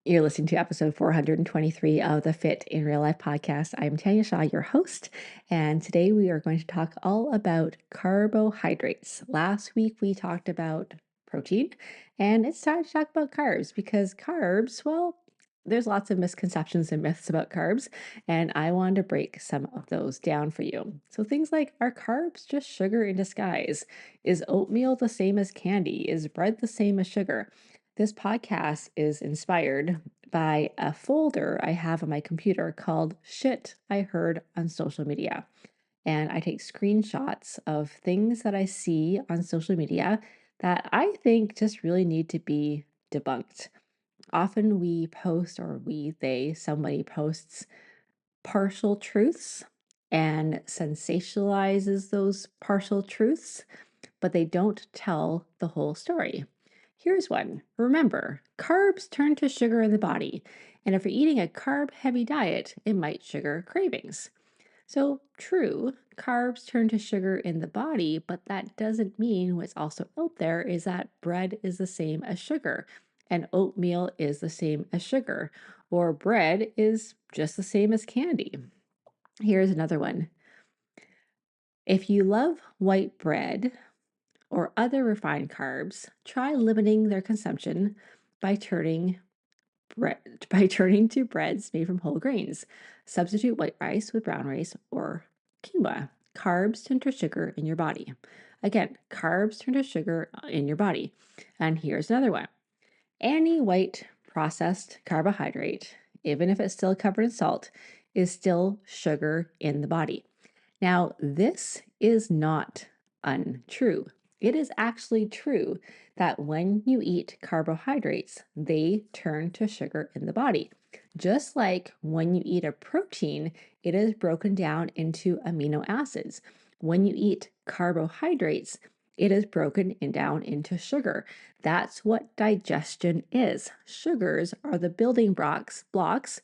You're listening to episode 423 of the Fit in Real Life podcast. I'm Tanya Shaw, your host, and today we are going to talk all about carbohydrates. Last week we talked about protein, and it's time to talk about carbs because carbs, well, there's lots of misconceptions and myths about carbs, and I wanted to break some of those down for you. So things like, are carbs just sugar in disguise? Is oatmeal the same as candy? Is bread the same as sugar? This podcast is inspired by a folder I have on my computer called Shit I Heard on Social Media. And I take screenshots of things that I see on social media that I think just really need to be debunked. Often we post, or somebody posts partial truths and sensationalizes those partial truths, but they don't tell the whole story. Here's one. Remember, carbs turn to sugar in the body, and if you're eating a carb-heavy diet, it might trigger cravings. So, true, carbs turn to sugar in the body, but that doesn't mean what's also out there is that bread is the same as sugar, and oatmeal is the same as sugar, or bread is just the same as candy. Here's another one. If you love white bread, or other refined carbs, try limiting their consumption by turning to breads made from whole grains. Substitute white rice with brown rice or quinoa. Carbs turn to sugar in your body. Again, carbs turn to sugar in your body. And here's another one. Any white processed carbohydrate, even if it's still covered in salt, is still sugar in the body. Now, this is not untrue. It is actually true that when you eat carbohydrates, they turn to sugar in the body. Just like when you eat a protein, it is broken down into amino acids. When you eat carbohydrates, it is broken down into sugar. That's what digestion is. Sugars are the building blocks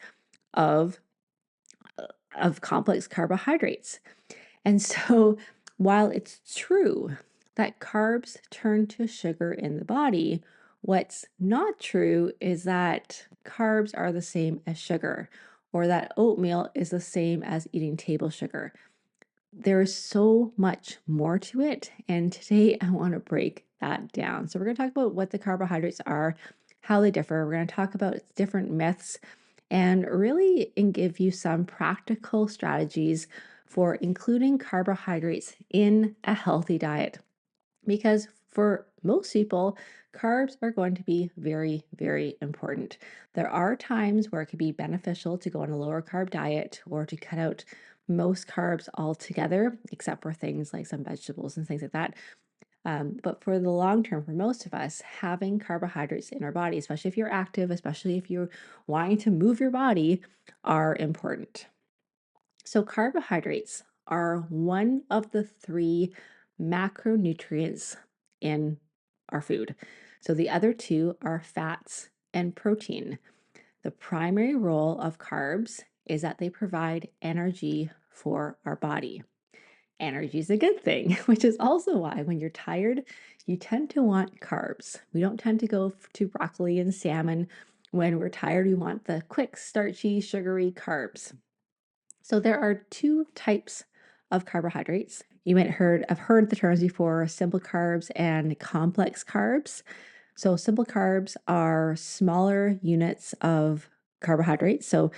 of, of complex carbohydrates. And so, while it's true that carbs turn to sugar in the body, what's not true is that carbs are the same as sugar, or that oatmeal is the same as eating table sugar. There's so much more to it, and today I want to break that down. So, we're going to talk about what the carbohydrates are, how they differ. We're going to talk about different myths and really give you some practical strategies for including carbohydrates in a healthy diet. Because for most people, carbs are going to be very, very important. There are times where it could be beneficial to go on a lower carb diet or to cut out most carbs altogether, except for things like some vegetables and things like that. But for the long term, for most of us, having carbohydrates in our body, especially if you're active, especially if you're wanting to move your body, are important. So, carbohydrates are one of the three macronutrients in our food. So, the other two are fats and protein. The primary role of carbs is that they provide energy for our body. Energy is a good thing, which is also why when you're tired, you tend to want carbs. We don't tend to go to broccoli and salmon. When we're tired, we want the quick, starchy, sugary carbs. So there are two types of carbohydrates. You might have heard the terms before, simple carbs and complex carbs. So simple carbs are smaller units of carbohydrates. So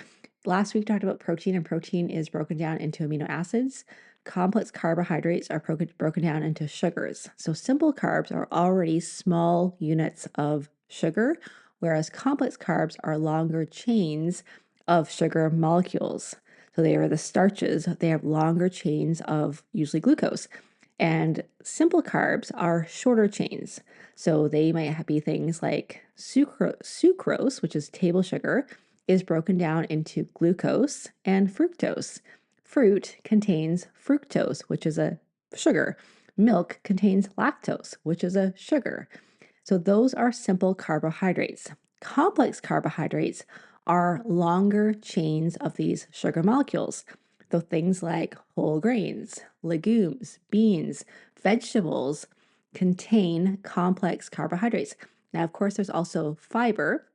last week we talked about protein, and protein is broken down into amino acids. Complex carbohydrates are broken down into sugars. So simple carbs are already small units of sugar, whereas complex carbs are longer chains of sugar molecules. So they are the starches. They have longer chains of usually glucose. And simple carbs are shorter chains. So they might be things like sucrose, which is table sugar, is broken down into glucose and fructose. Fruit contains fructose, which is a sugar. Milk contains lactose, which is a sugar. So those are simple carbohydrates. Complex carbohydrates are longer chains of these sugar molecules. So things like whole grains, legumes, beans, vegetables contain complex carbohydrates. Now, of course, there's also fiber,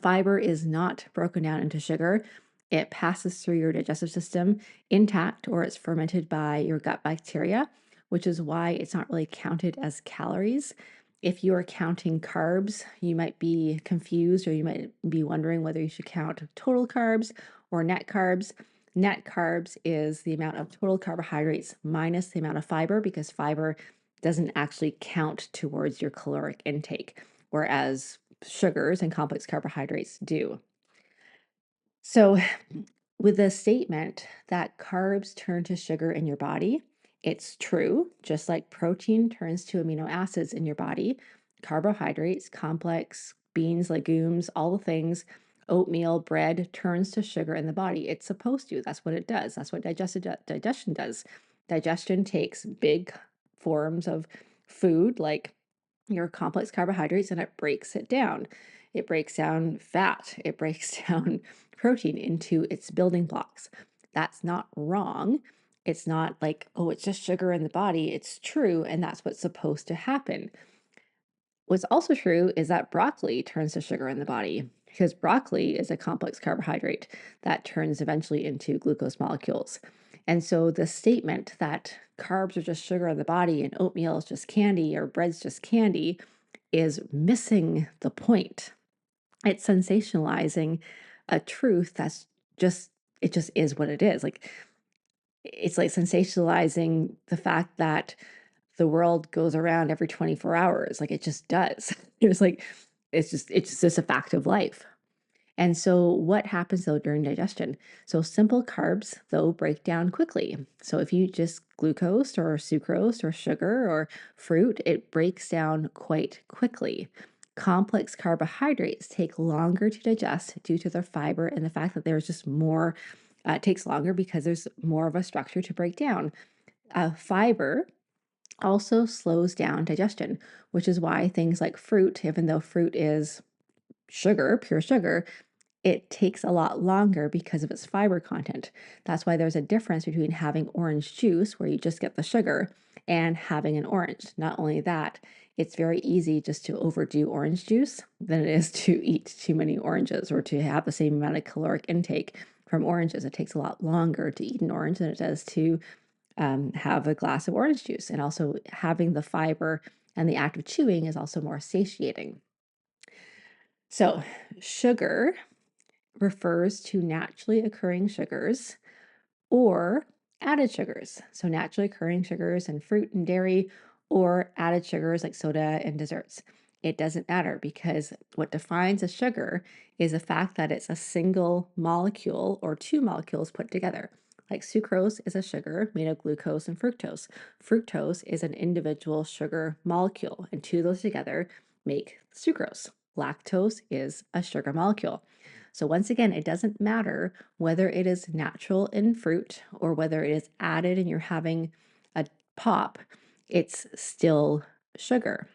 Fiber is not broken down into sugar. It passes through your digestive system intact, or it's fermented by your gut bacteria, which is why it's not really counted as calories. If you are counting carbs, you might be confused, or you might be wondering whether you should count total carbs or net carbs. Net carbs is the amount of total carbohydrates minus the amount of fiber, because fiber doesn't actually count towards your caloric intake, whereas sugars and complex carbohydrates do. So, with the statement that carbs turn to sugar in your body, it's true. Just like protein turns to amino acids in your body, carbohydrates, complex, beans, legumes, all the things, oatmeal, bread turns to sugar in the body. It's supposed to. That's what it does. That's what digestion does. Digestion takes big forms of food like your complex carbohydrates and it breaks it down. It breaks down fat, it breaks down protein into its building blocks. That's not wrong. It's not like, oh, it's just sugar in the body. It's true, and that's what's supposed to happen. What's also true is that broccoli turns to sugar in the body, because broccoli is a complex carbohydrate that turns eventually into glucose molecules. And so the statement that carbs are just sugar in the body and oatmeal is just candy or bread's just candy is missing the point. It's sensationalizing a truth that's just, it just is what it is. Like, it's like sensationalizing the fact that the world goes around every 24 hours. Like, it just does. It's like, it's just a fact of life. And so what happens though during digestion? So simple carbs though break down quickly. So if you just glucose or sucrose or sugar or fruit, it breaks down quite quickly. Complex carbohydrates take longer to digest due to their fiber and the fact that there's just more, it takes longer because there's more of a structure to break down. Fiber also slows down digestion, which is why things like fruit, even though fruit is sugar, pure sugar, it takes a lot longer because of its fiber content. That's why there's a difference between having orange juice, where you just get the sugar, and having an orange. Not only that, it's very easy just to overdo orange juice than it is to eat too many oranges or to have the same amount of caloric intake from oranges. It takes a lot longer to eat an orange than it does to have a glass of orange juice. And also, having the fiber and the act of chewing is also more satiating. So, sugar refers to naturally occurring sugars or added sugars. So, naturally occurring sugars in fruit and dairy, or added sugars like soda and desserts. It doesn't matter, because what defines a sugar is the fact that it's a single molecule or two molecules put together. Like sucrose is a sugar made of glucose and fructose. Fructose is an individual sugar molecule, and two of those together make sucrose. Lactose is a sugar molecule. So, once again, it doesn't matter whether it is natural in fruit or whether it is added and you're having a pop, it's still sugar.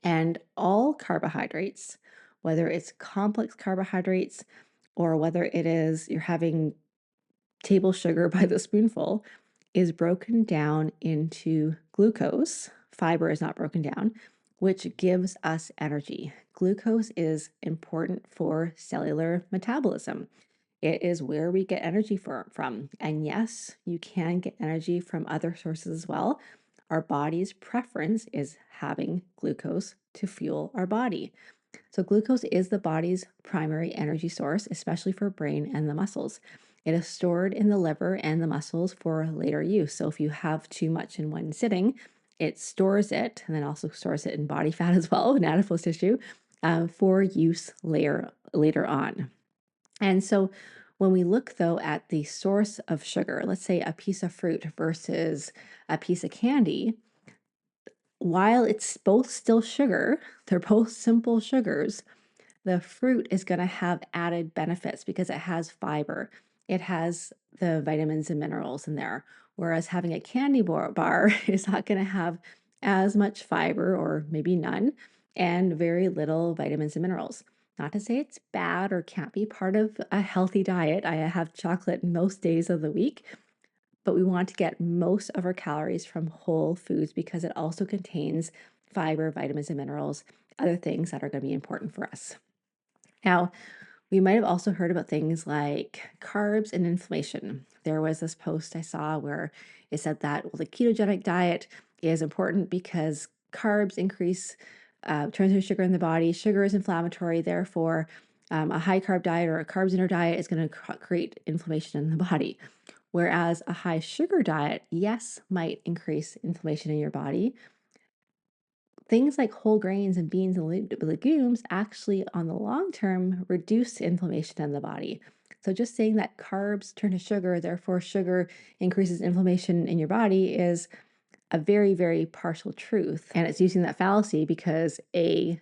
And all carbohydrates, whether it's complex carbohydrates or whether it is you're having table sugar by the spoonful, is broken down into glucose. Fiber is not broken down, which gives us energy. Glucose is important for cellular metabolism. It is where we get energy from. And yes, you can get energy from other sources as well. Our body's preference is having glucose to fuel our body. So, glucose is the body's primary energy source, especially for brain and the muscles. It is stored in the liver and the muscles for later use. So, if you have too much in one sitting, it stores it, and then also stores it in body fat as well, in adipose tissue, for use later on. And so, when we look though at the source of sugar, let's say a piece of fruit versus a piece of candy, while it's both still sugar, they're both simple sugars, the fruit is going to have added benefits because it has fiber. It has the vitamins and minerals in there. Whereas having a candy bar is not going to have as much fiber, or maybe none, and very little vitamins and minerals. Not to say it's bad or can't be part of a healthy diet. I have chocolate most days of the week, but we want to get most of our calories from whole foods because it also contains fiber, vitamins, and minerals, other things that are going to be important for us. Now, we might have also heard about things like carbs and inflammation. There was this post I saw where it said that, well, the ketogenic diet is important because carbs increase transient sugar in the body. Sugar is inflammatory, therefore, a high carb diet or a carbs in your diet is going to create inflammation in the body. Whereas a high sugar diet, yes, might increase inflammation in your body. Things like whole grains and beans and legumes actually, on the long term, reduce inflammation in the body. So, just saying that carbs turn to sugar, therefore, sugar increases inflammation in your body is a very, very partial truth. And it's using that fallacy because A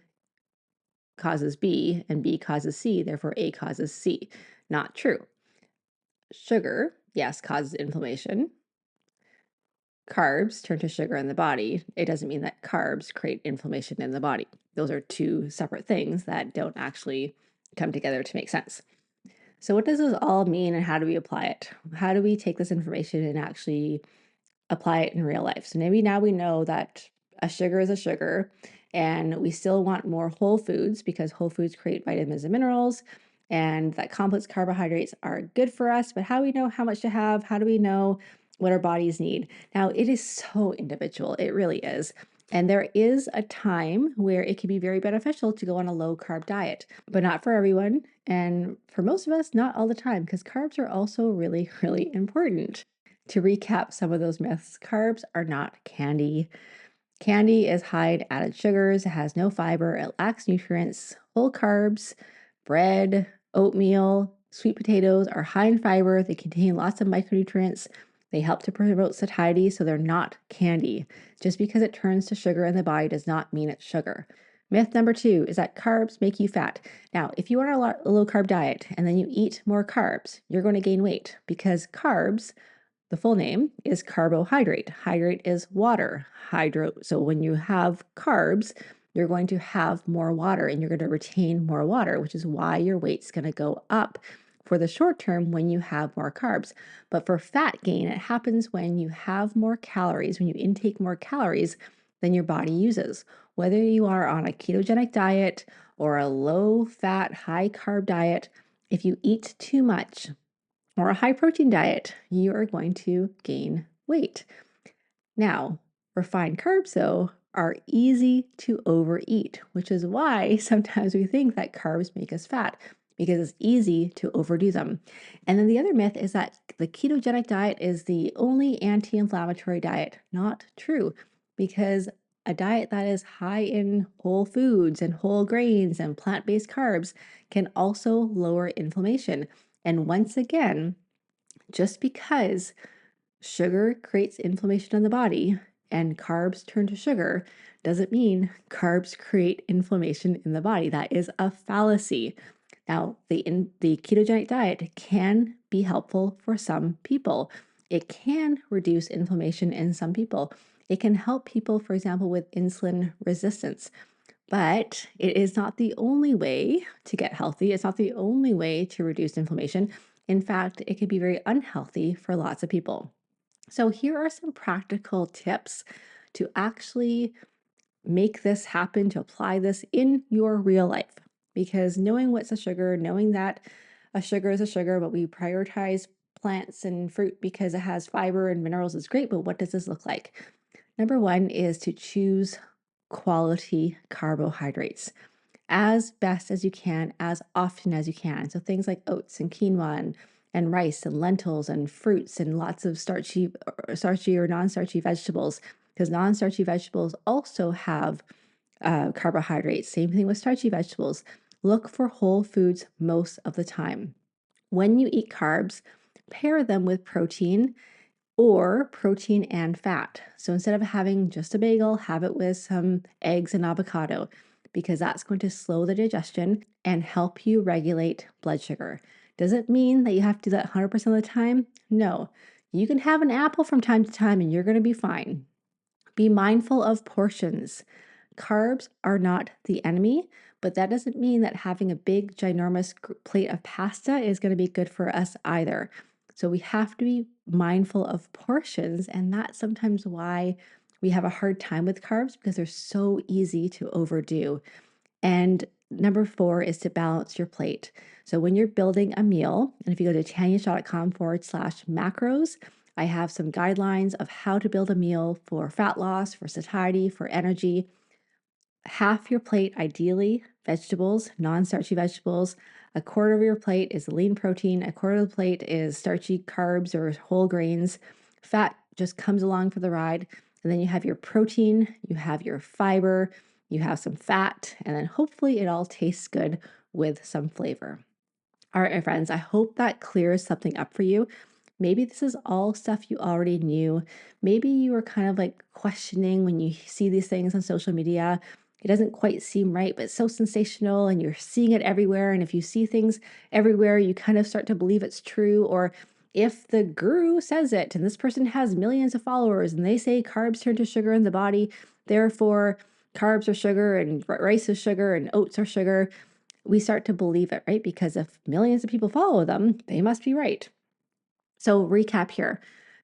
causes B and B causes C, therefore, A causes C. Not true. Sugar, yes, causes inflammation. Carbs turn to sugar in the body. It doesn't mean that carbs create inflammation in the body. Those are two separate things that don't actually come together to make sense. So, what does this all mean and how do we apply it? How do we take this information and actually apply it in real life? So, maybe now we know that a sugar is a sugar and we still want more whole foods because whole foods create vitamins and minerals, and that complex carbohydrates are good for us. But how do we know how much to have? How do we know what our bodies need? Now, it is so individual. It really is. And there is a time where it can be very beneficial to go on a low carb diet, but not for everyone. And for most of us, not all the time, because carbs are also really, really important. To recap some of those myths, carbs are not candy. Candy is high in added sugars, it has no fiber, it lacks nutrients. Whole carbs, bread, oatmeal, sweet potatoes are high in fiber, they contain lots of micronutrients. They help to promote satiety, so they're not candy. Just because it turns to sugar in the body does not mean it's sugar. Myth number 2 is that carbs make you fat. Now, if you are on a low carb diet and then you eat more carbs, you're going to gain weight because carbs, the full name is carbohydrate. Hydrate is water. So when you have carbs, you're going to have more water and you're going to retain more water, which is why your weight's going to go up for the short term when you have more carbs. But for fat gain, it happens when you have more calories, when you intake more calories than your body uses. Whether you are on a ketogenic diet or a low fat, high carb diet, if you eat too much, or a high protein diet, you are going to gain weight. Now, refined carbs, though, are easy to overeat, which is why sometimes we think that carbs make us fat because it's easy to overdo them. And then the other myth is that the ketogenic diet is the only anti inflammatory diet. Not true, because a diet that is high in whole foods and whole grains and plant based carbs can also lower inflammation. And once again, just because sugar creates inflammation in the body and carbs turn to sugar doesn't mean carbs create inflammation in the body. That is a fallacy. Now, the ketogenic diet can be helpful for some people. It can reduce inflammation in some people. It can help people, for example, with insulin resistance. But it is not the only way to get healthy. It's not the only way to reduce inflammation. In fact, it can be very unhealthy for lots of people. So, here are some practical tips to actually make this happen, to apply this in your real life. Because knowing what's a sugar, knowing that a sugar is a sugar, but we prioritize plants and fruit because it has fiber and minerals is great. But what does this look like? Number 1 is to choose quality carbohydrates as best as you can, as often as you can. So things like oats and quinoa and rice and lentils and fruits and lots of starchy or non-starchy vegetables, because non-starchy vegetables also have carbohydrates. Same thing with starchy vegetables. Look for whole foods most of the time. When you eat carbs, pair them with protein or protein and fat. So instead of having just a bagel, have it with some eggs and avocado because that's going to slow the digestion and help you regulate blood sugar. Does it mean that you have to do that 100% of the time? No. You can have an apple from time to time and you're going to be fine. Be mindful of portions. Carbs are not the enemy, but that doesn't mean that having a big, ginormous plate of pasta is going to be good for us either. So we have to be mindful of portions, and that's sometimes why we have a hard time with carbs because they're so easy to overdo. And Number 4 is to balance your plate. So when you're building a meal, and if you go to tanyashaw.com/macros, I have some guidelines of how to build a meal for fat loss, for satiety, for energy. Half your plate, ideally, vegetables, non-starchy vegetables. A quarter of your plate is lean protein. A quarter of the plate is starchy carbs or whole grains. Fat just comes along for the ride. And then you have your protein, you have your fiber, you have some fat, and then hopefully it all tastes good with some flavor. All right, my friends, I hope that clears something up for you. Maybe this is all stuff you already knew. Maybe you were kind of like questioning when you see these things on social media. It doesn't quite seem right, but it's so sensational and you're seeing it everywhere. And if you see things everywhere, you kind of start to believe it's true. Or if the guru says it and this person has millions of followers and they say carbs turn to sugar in the body, therefore carbs are sugar and rice is sugar and oats are sugar, we start to believe it, right? Because if millions of people follow them, they must be right. So, recap here,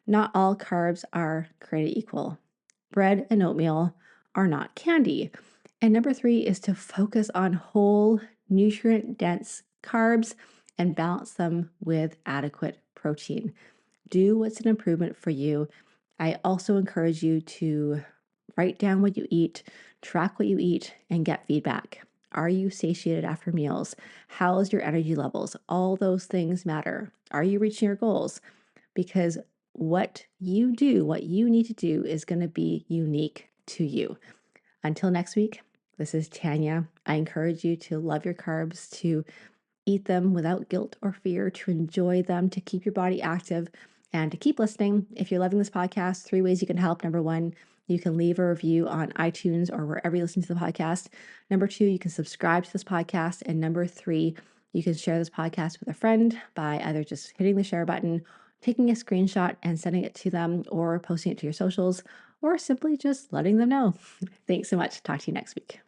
not all carbs are created equal. Bread and oatmeal are not candy. And number 3 is to focus on whole, nutrient dense carbs and balance them with adequate protein. Do what's an improvement for you. I also encourage you to write down what you eat, track what you eat, and get feedback. Are you satiated after meals? How's your energy levels? All those things matter. Are you reaching your goals? Because what you do, what you need to do, is going to be unique to you. Until next week, this is Tanya. I encourage you to love your carbs, to eat them without guilt or fear, to enjoy them, to keep your body active, and to keep listening. If you're loving this podcast, 3 ways you can help. Number 1, you can leave a review on iTunes or wherever you listen to the podcast. Number 2, you can subscribe to this podcast. And number 3, you can share this podcast with a friend by either just hitting the share button, taking a screenshot and sending it to them, or posting it to your socials, or simply just letting them know. Thanks so much. Talk to you next week.